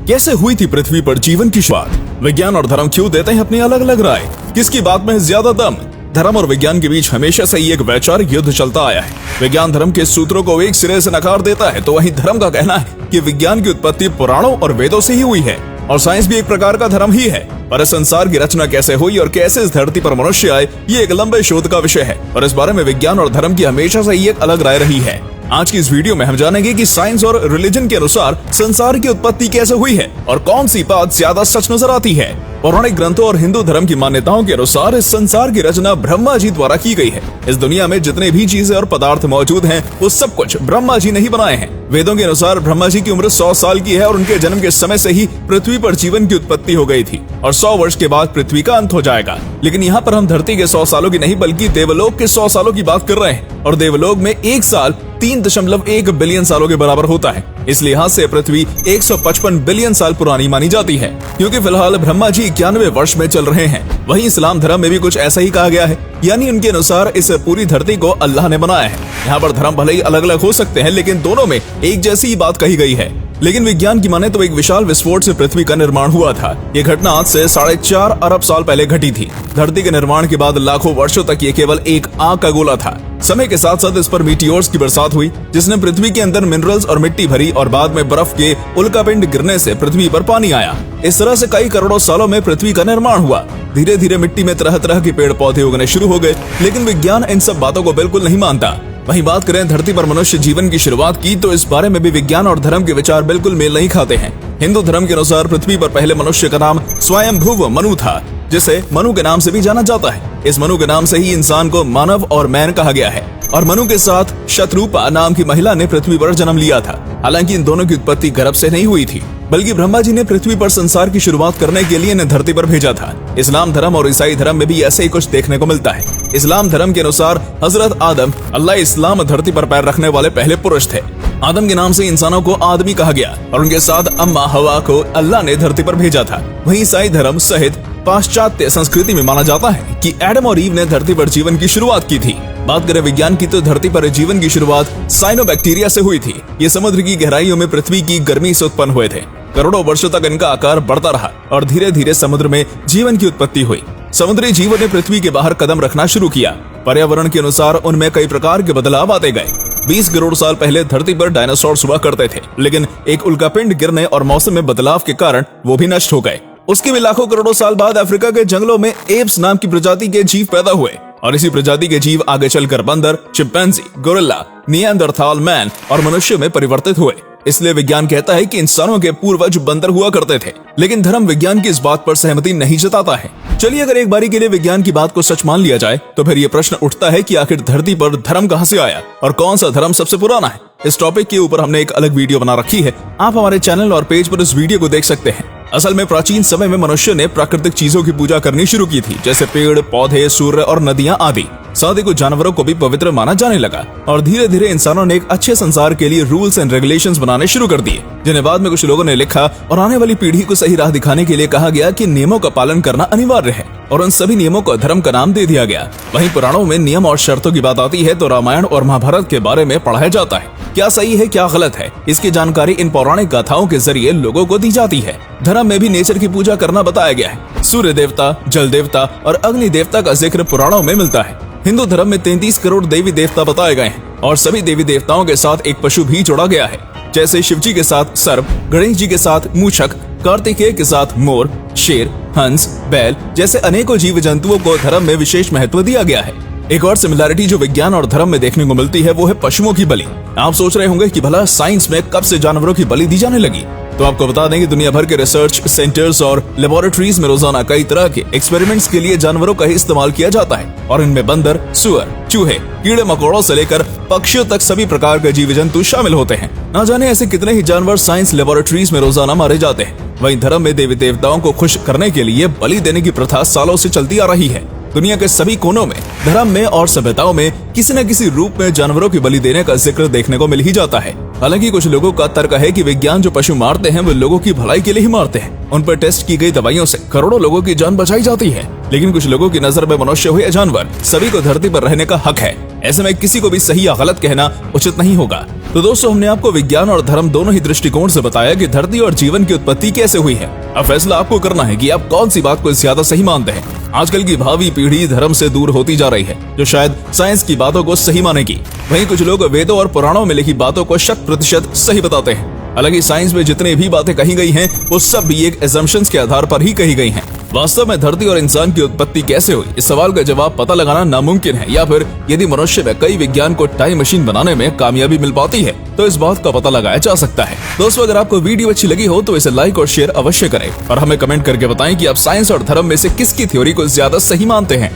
कैसे हुई थी पृथ्वी पर जीवन की शुरुआत? विज्ञान और धर्म क्यों देते हैं अपनी अलग अलग राय? किसकी बात में है ज्यादा दम? धर्म और विज्ञान के बीच हमेशा से ही एक वैचारिक युद्ध चलता आया है। विज्ञान धर्म के सूत्रों को एक सिरे से नकार देता है, तो वहीं धर्म का कहना है कि विज्ञान की उत्पत्ति पुराणों और वेदों से ही हुई है और साइंस भी एक प्रकार का धर्म ही है। पर इस संसार की रचना कैसे हुई और कैसे इस धरती पर मनुष्य आए, ये एक लंबे शोध का विषय है और इस बारे में विज्ञान और धर्म की हमेशा से ही एक अलग राय रही है। आज की इस वीडियो में हम जानेंगे कि साइंस और रिलीजन के अनुसार संसार की उत्पत्ति कैसे हुई है और कौन सी बात ज्यादा सच नजर आती है। पौराणिक ग्रंथों और हिंदू धर्म की मान्यताओं के अनुसार इस संसार की रचना ब्रह्मा जी द्वारा की गई है। इस दुनिया में जितने भी चीजें और पदार्थ मौजूद हैं, वो सब कुछ ब्रह्मा जी ने ही बनाए हैं। वेदों के अनुसार ब्रह्मा जी की उम्र 100 साल की है और उनके जन्म के समय से ही पृथ्वी पर जीवन की उत्पत्ति हो गई थी और 100 वर्ष के बाद पृथ्वी का अंत हो जाएगा। लेकिन यहाँ पर हम धरती के 100 सालों की नहीं बल्कि देवलोक के 100 सालों की बात कर रहे हैं और देवलोक में एक साल 3.1 बिलियन सालों के बराबर होता है। इसलिए यहाँ से पृथ्वी 155 बिलियन साल पुरानी मानी जाती है, क्योंकि फिलहाल ब्रह्मा जी 91 वर्ष में चल रहे हैं। वहीं इस्लाम धर्म में भी कुछ ऐसा ही कहा गया है, यानी उनके अनुसार इस पूरी धरती को अल्लाह ने बनाया है। यहाँ पर धर्म भले ही अलग अलग हो सकते हैं, लेकिन दोनों में एक जैसी ही बात कही गई है। लेकिन विज्ञान की माने तो एक विशाल विस्फोट से पृथ्वी का निर्माण हुआ था। ये घटना आज से 4.5 अरब साल पहले घटी थी। धरती के निर्माण के बाद लाखों वर्षों तक ये केवल एक आग का गोला था। समय के साथ साथ इस पर मीटियोर्स की बरसात हुई, जिसने पृथ्वी के अंदर मिनरल्स और मिट्टी भरी और बाद में बर्फ के उल्कापिंड गिरने से पृथ्वी पर पानी आया। इस तरह से कई करोड़ों सालों में पृथ्वी का निर्माण हुआ। धीरे धीरे मिट्टी में तरह तरह के पेड़ पौधे उगने शुरू हो गए, लेकिन विज्ञान इन सब बातों को बिल्कुल नहीं मानता। वहीं बात करें धरती पर मनुष्य जीवन की शुरुआत की, तो इस बारे में भी विज्ञान और धर्म के विचार बिल्कुल मेल नहीं खाते हैं। हिंदू धर्म के अनुसार पृथ्वी पर पहले मनुष्य का नाम स्वयंभुव मनु था, जिसे मनु के नाम से भी जाना जाता है। इस मनु के नाम से ही इंसान को मानव और मैन कहा गया है और मनु के साथ शतरूपा नाम की महिला ने पृथ्वी पर जन्म लिया था। हालांकि इन दोनों की उत्पत्ति गर्भ से नहीं हुई थी, बल्कि ब्रह्मा जी ने पृथ्वी पर संसार की शुरुआत करने के लिए इन्हें धरती पर भेजा था। इस्लाम धर्म और ईसाई धर्म में भी ऐसे ही कुछ देखने को मिलता है। इस्लाम धर्म के अनुसार हजरत आदम अल्लाह इस्लाम धरती पर पैर रखने वाले पहले पुरुष थे। आदम के नाम से इंसानों को आदमी कहा गया और उनके साथ अम्मा हवा को अल्लाह ने धरती पर भेजा था। वहीं ईसाई धर्म सहित पाश्चात्य संस्कृति में माना जाता है कि एडम और ईव ने धरती पर जीवन की शुरुआत की थी। बात करें विज्ञान की, तो धरती पर जीवन की शुरुआत साइनोबैक्टीरिया से हुई थी। ये समुद्र की गहराइयों में पृथ्वी की गर्मी से उत्पन्न हुए थे। करोड़ों वर्षों तक इनका आकार बढ़ता रहा और धीरे धीरे समुद्र में जीवन की उत्पत्ति हुई। समुद्री जीवन ने पृथ्वी के बाहर कदम रखना शुरू किया। पर्यावरण के अनुसार उनमें कई प्रकार के बदलाव आते गए। 20 करोड़ साल पहले धरती पर डायनासोर हुआ करते थे, लेकिन एक उल्कापिंड गिरने और मौसम में बदलाव के कारण वो भी नष्ट हो गए। उसके भी लाखों करोड़ों साल बाद अफ्रीका के जंगलों में एप्स नाम की प्रजाति के जीव पैदा हुए और इसी प्रजाति के जीव आगे चलकर बंदर, चिंपैंजी, गोरिल्ला, निएंडरथाल मैन और मनुष्य में परिवर्तित हुए। इसलिए विज्ञान कहता है कि इंसानों के पूर्वज बंदर हुआ करते थे, लेकिन धर्म विज्ञान की इस बात पर सहमति नहीं जताता है। चलिए, अगर एक बारी के लिए विज्ञान की बात को सच मान लिया जाए, तो फिर ये प्रश्न उठता है कि आखिर धरती पर धर्म कहां से आया और कौन सा धर्म सबसे पुराना है। इस टॉपिक के ऊपर हमने एक अलग वीडियो बना रखी है, आप हमारे चैनल और पेज पर इस वीडियो को देख सकते हैं। असल में प्राचीन समय में मनुष्य ने प्राकृतिक चीजों की पूजा करनी शुरू की थी, जैसे पेड़ पौधे, सूर्य और नदियां आदि। साथ ही कुछ जानवरों को भी पवित्र माना जाने लगा और धीरे धीरे इंसानों ने एक अच्छे संसार के लिए रूल्स एंड रेगुलेशंस बनाने शुरू कर दिए, जिन्हें बाद में कुछ लोगों ने लिखा और आने वाली पीढ़ी को सही राह दिखाने के लिए कहा गया कि नियमों का पालन करना अनिवार्य है और उन सभी नियमों को धर्म का नाम दे दिया गया। वहीं पुराणों में नियम और शर्तों की बात आती है तो रामायण और महाभारत के बारे में पढ़ाया जाता है। क्या सही है क्या गलत है, इसकी जानकारी इन पौराणिक गाथाओं के जरिए लोगों को दी जाती है। धर्म में भी नेचर की पूजा करना बताया गया है। सूर्य देवता, जल देवता और अग्नि देवता का जिक्र पुराणों में मिलता है। हिंदू धर्म में 33 करोड़ देवी देवता बताए गए हैं और सभी देवी देवताओं के साथ एक पशु भी जोड़ा गया है, जैसे शिव जी के साथ सर्प, गणेश जी के साथ मूषक, कार्तिकेय के साथ मोर, शेर, हंस, बैल जैसे अनेकों जीव जंतुओं को धर्म में विशेष महत्व दिया गया है। एक और सिमिलैरिटी जो विज्ञान और धर्म में देखने को मिलती है, वो है पशुओं की बलि। आप सोच रहे होंगे कि भला साइंस में कब से जानवरों की बलि दी जाने लगी, तो आपको बता दें कि दुनिया भर के रिसर्च सेंटर्स और लेबोरेटरीज में रोजाना कई तरह के एक्सपेरिमेंट्स के लिए जानवरों का ही इस्तेमाल किया जाता है और इनमें बंदर, सुअर, चूहे, कीड़े मकोड़ों से लेकर पक्षियों तक सभी प्रकार के जीव जंतु शामिल होते हैं। न जाने ऐसे कितने ही जानवर साइंस लेबोरेटरीज में रोजाना मारे जाते हैं। वहीं धर्म में देवी देवताओं को खुश करने के लिए बलि देने की प्रथा सालों से चलती आ रही है। दुनिया के सभी कोनों में, धर्म में और सभ्यताओं में किसी न किसी रूप में जानवरों की बलि देने का जिक्र देखने को मिल ही जाता है। हालांकि कुछ लोगों का तर्क है कि विज्ञान जो पशु मारते हैं वो लोगों की भलाई के लिए ही मारते हैं। उन पर टेस्ट की गई दवाइयों से करोड़ों लोगों की जान बचाई जाती है। लेकिन कुछ लोगों की नजर में मनुष्य हो या जानवर, सभी को धरती पर रहने का हक है। ऐसे में किसी को भी सही या गलत कहना उचित नहीं होगा। तो दोस्तों, हमने आपको विज्ञान और धर्म दोनों ही दृष्टिकोण से बताया कि धरती और जीवन की उत्पत्ति कैसे हुई है। अब फैसला आपको करना है कि आप कौन सी बात को ज्यादा सही मानते हैं। आजकल की भावी पीढ़ी धर्म से दूर होती जा रही है, जो शायद साइंस की बातों को सही मानेगी। वहीं कुछ लोग वेदों और पुराणों में लिखी बातों को 100% सही बताते हैं। हालांकि साइंस में जितने भी बातें कही गई हैं, वो सब भी एक असम्पशंस के आधार पर ही कही गई हैं। वास्तव में धरती और इंसान की उत्पत्ति कैसे हुई, इस सवाल का जवाब पता लगाना नामुमकिन है, या फिर यदि मनुष्य में कई विज्ञान को टाइम मशीन बनाने में कामयाबी मिल पाती है तो इस बात का पता लगाया जा सकता है। दोस्तों, अगर आपको वीडियो अच्छी लगी हो तो इसे लाइक और शेयर अवश्य करें और हमें कमेंट करके बताएं कि आप साइंस और धर्म में से किसकी थ्योरी को ज्यादा सही मानते हैं।